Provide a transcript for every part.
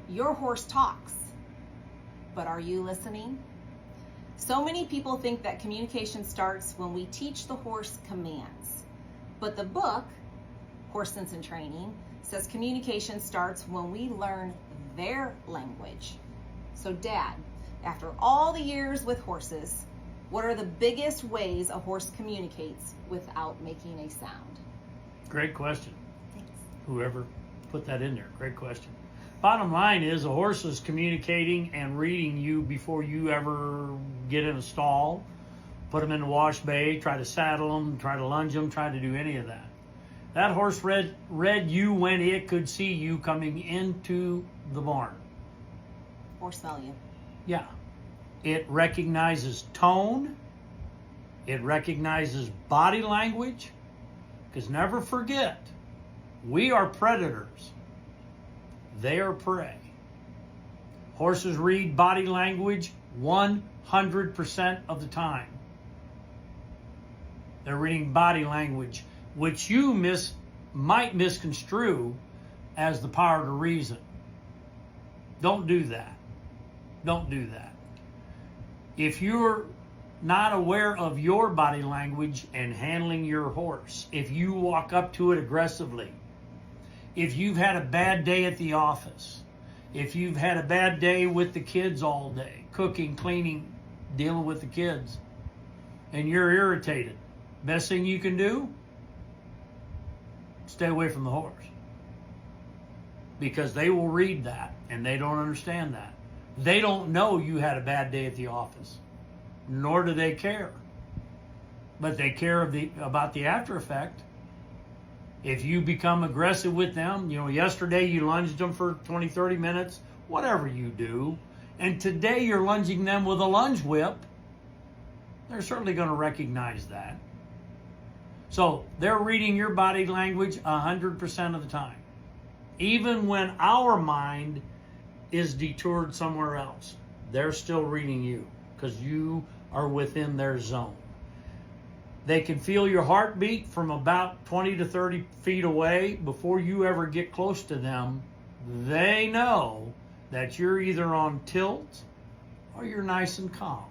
Your horse talks, but are you listening? So many people think that communication starts when we teach the horse commands. But the book, Horse Sense and Training, says communication starts when we learn their language. So Dad, after all the years with horses, what are the biggest ways a horse communicates without making a sound? Great question. Thanks. Whoever put that in there, great question. Bottom line is a horse is communicating and reading you before you ever get in a stall, put them in the wash bay, try to saddle them, try to lunge them, try to do any of that. That horse read you when it could see you coming into the barn. Or smell you. Yeah. It recognizes tone. It recognizes body language. Because never forget, we are predators. They are prey. Horses read body language 100% of the time. They're reading body language, which you might misconstrue as the power to reason. Don't do that. Don't do that. If you're not aware of your body language and handling your horse, if you walk up to it aggressively, if you've had a bad day at the office, if you've had a bad day with the kids all day, cooking, cleaning, dealing with the kids, and you're irritated, best thing you can do, stay away from the horse. Because they will read that, and they don't understand that. They don't know you had a bad day at the office, nor do they care. But they care about the after effect. If you become aggressive with them, yesterday you lunged them for 20, 30 minutes, whatever you do, and today you're lunging them with a lunge whip, they're certainly going to recognize that. So they're reading your body language 100% of the time. Even when our mind is detoured somewhere else, they're still reading you because you are within their zone. They can feel your heartbeat from about 20 to 30 feet away. Before you ever get close to them, they know that you're either on tilt or you're nice and calm.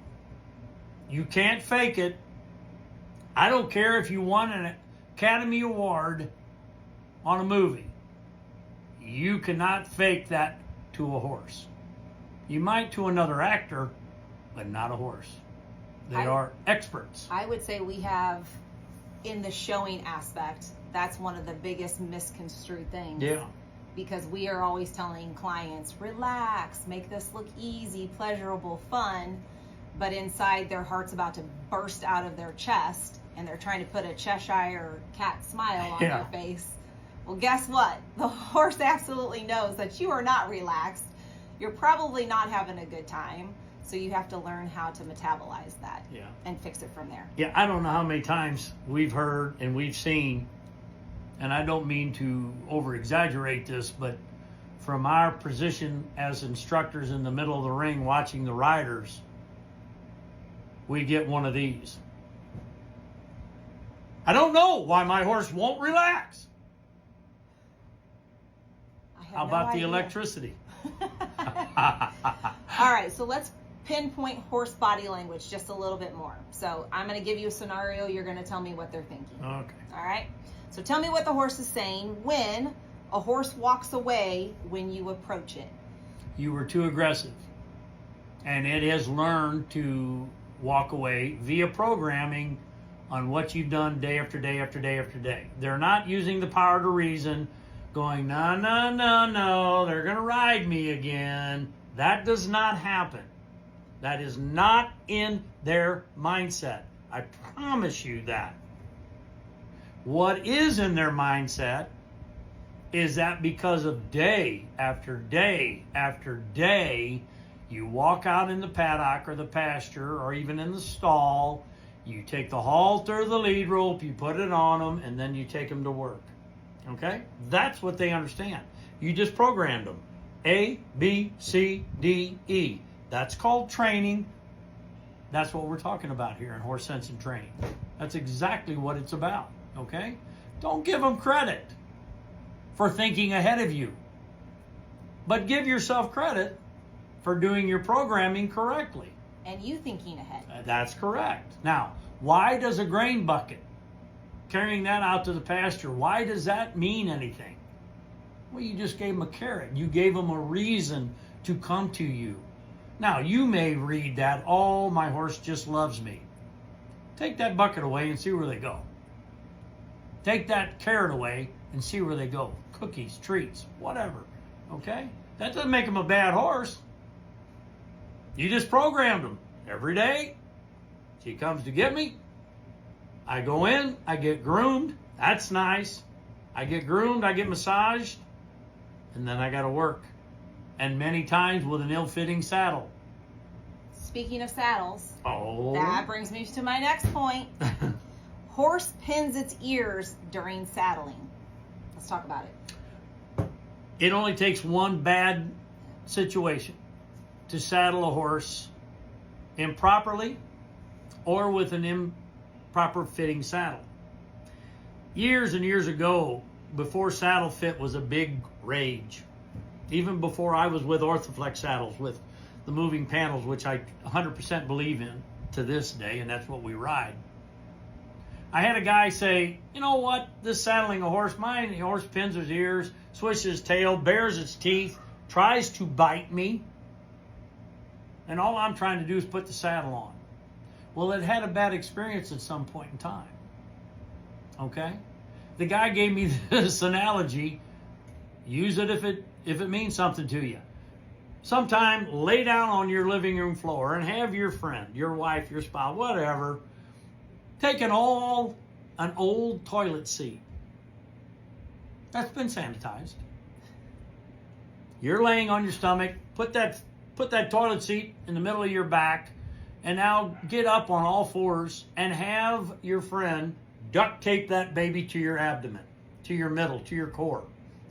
You can't fake it. I don't care if you won an Academy Award on a movie. You cannot fake that to a horse. You might to another actor, but not a horse. They are experts. I would say we have, in the showing aspect, that's one of the biggest misconstrued things. Yeah. Because we are always telling clients, relax, make this look easy, pleasurable, fun. But inside their heart's about to burst out of their chest and they're trying to put a Cheshire cat smile on their face. Well, guess what? The horse absolutely knows that you are not relaxed. You're probably not having a good time. So you have to learn how to metabolize that and fix it from there. Yeah, I don't know how many times we've heard and we've seen, and I don't mean to over-exaggerate this, but from our position as instructors in the middle of the ring watching the riders, we get one of these. I don't know why my horse won't relax. How about the electricity? All right, so let's pinpoint horse body language just a little bit more. So I'm going to give you a scenario. You're going to tell me what they're thinking. Okay. All right. So tell me what the horse is saying when a horse walks away when you approach it. You were too aggressive. And it has learned to walk away via programming on what you've done day after day after day after day. They're not using the power to reason, going, no, no, no, no, they're going to ride me again. That does not happen. That is not in their mindset. I promise you that. What is in their mindset is that because of day after day after day, you walk out in the paddock or the pasture or even in the stall, you take the halter or the lead rope, you put it on them, and then you take them to work. Okay? That's what they understand. You just programmed them. A, B, C, D, E. That's called training. That's what we're talking about here in Horse Sense and Training. That's exactly what it's about, okay? Don't give them credit for thinking ahead of you. But give yourself credit for doing your programming correctly. And you thinking ahead. That's correct. Now, why does a grain bucket, carrying that out to the pasture, why does that mean anything? Well, you just gave them a carrot. You gave them a reason to come to you. Now, you may read that, oh, my horse just loves me. Take that bucket away and see where they go. Take that carrot away and see where they go. Cookies, treats, whatever. Okay? That doesn't make them a bad horse. You just programmed them. Every day, she comes to get me. I go in, I get groomed. That's nice. I get groomed, I get massaged, and then I got to work. And many times with an ill-fitting saddle. Speaking of saddles, Oh. that brings me to my next point. Horse pins its ears during saddling. Let's talk about it. It only takes one bad situation to saddle a horse improperly or with an improper fitting saddle. Years and years ago, before saddle fit was a big rage, even before I was with Orthoflex saddles, with the moving panels, which I 100% believe in to this day, and that's what we ride. I had a guy say, you know what, this saddling a horse, the horse pins his ears, swishes his tail, bares its teeth, tries to bite me, and all I'm trying to do is put the saddle on. Well, it had a bad experience at some point in time. Okay? The guy gave me this analogy. Use it if it means something to you. Sometime lay down on your living room floor and have your friend, your wife, your spouse, whatever, take an old toilet seat that's been sanitized. You're laying on your stomach, put that toilet seat in the middle of your back, and now get up on all fours and have your friend duct tape that baby to your abdomen, to your middle, to your core.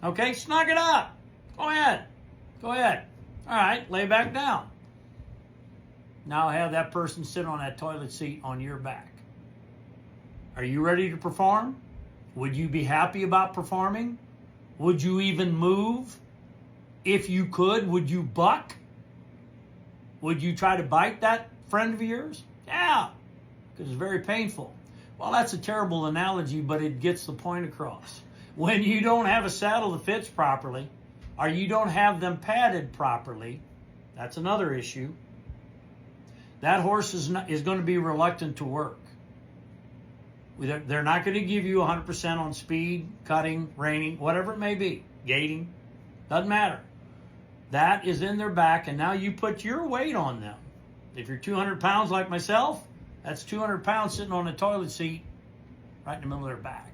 Okay, snug it up. Go ahead. All right, lay back down. Now have that person sit on that toilet seat on your back. Are you ready to perform? Would you be happy about performing? Would you even move? If you could, would you buck? Would you try to bite that friend of yours? Yeah, because it's very painful. Well, that's a terrible analogy, but it gets the point across. When you don't have a saddle that fits properly, or you don't have them padded properly, that's another issue. That horse is going to be reluctant to work. They're not going to give you 100% on speed, cutting, reining, whatever it may be, gating, doesn't matter. That is in their back, and now you put your weight on them. If you're 200 pounds like myself, that's 200 pounds sitting on a toilet seat right in the middle of their back.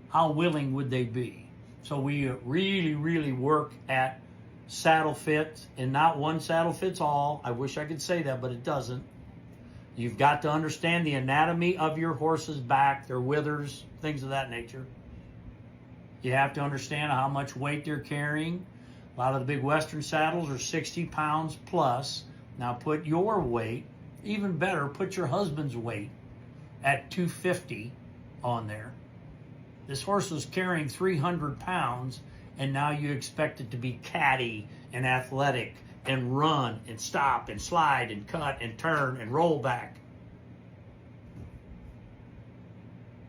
How willing would they be? So we really, really work at saddle fit, and not one saddle fits all. I wish I could say that, but it doesn't. You've got to understand the anatomy of your horse's back, their withers, things of that nature. You have to understand how much weight they're carrying. A lot of the big Western saddles are 60 pounds plus. Now put your weight, even better, put your husband's weight at 250 on there. This horse was carrying 300 pounds, and now you expect it to be catty and athletic and run and stop and slide and cut and turn and roll back.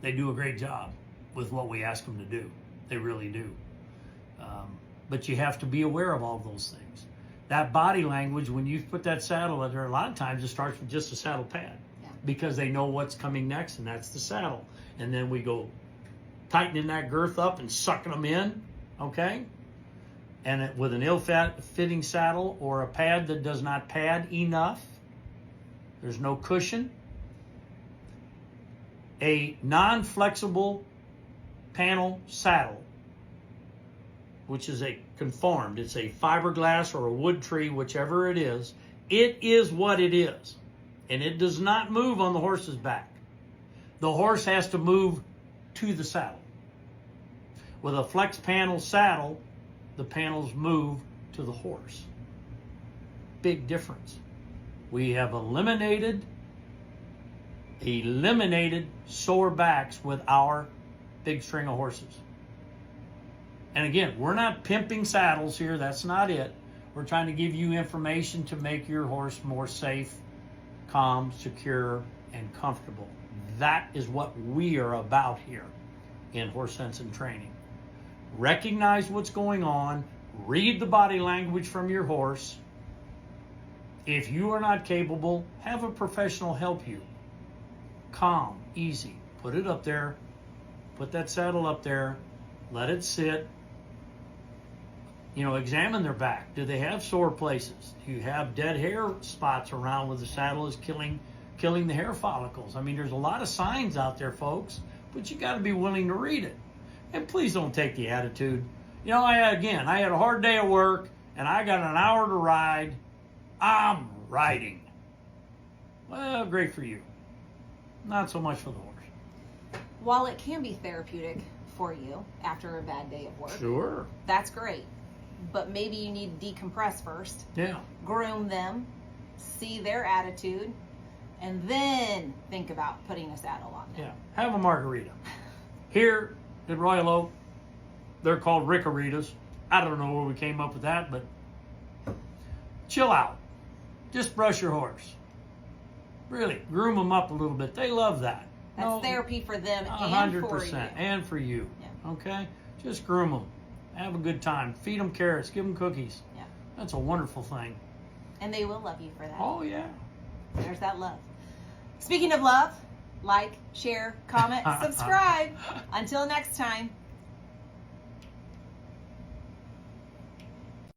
They do a great job with what we ask them to do. They really do. But you have to be aware of all those things. That body language, when you put that saddle in there, a lot of times it starts with just a saddle pad. Yeah. Because they know what's coming next, and that's the saddle. And then we go tightening that girth up and sucking them in, okay? And with an ill-fitting saddle or a pad that does not pad enough, there's no cushion, a non-flexible panel saddle, which is a conformed, it's a fiberglass or a wood tree, whichever it is what it is. And it does not move on the horse's back. The horse has to move to the saddle. With a flex panel saddle, the panels move to the horse. Big difference. We have eliminated sore backs with our big string of horses. And again, we're not pimping saddles here. That's not it. We're trying to give you information to make your horse more safe, calm, secure, and comfortable. That is what we are about here in Horse Sense and Training. Recognize what's going on. Read the body language from your horse. If you are not capable, have a professional help you. Calm, easy. Put it up there. Put that saddle up there. Let it sit. Examine their back. Do they have sore places? Do you have dead hair spots around where the saddle is killing the hair follicles? I mean, there's a lot of signs out there, folks, but you got to be willing to read it. And please don't take the attitude. I had a hard day at work, and I got an hour to ride. I'm riding. Well, great for you. Not so much for the horse. While it can be therapeutic for you after a bad day of work, Sure. that's great. But maybe you need to decompress first, Yeah. groom them, see their attitude, and then think about putting a saddle on them. Yeah. Have a margarita. Here at Royal Oak, they're called Rickaritas. I don't know where we came up with that, but chill out. Just brush your horse. Really, groom them up a little bit. They love that. That's therapy for them and 100%. for you. And for you. Yeah. Okay? Just groom them. Have a good time. Feed them carrots. Give them cookies. Yeah. That's a wonderful thing. And they will love you for that. Oh, yeah. There's that love. Speaking of love, like, share, comment, subscribe. Until next time.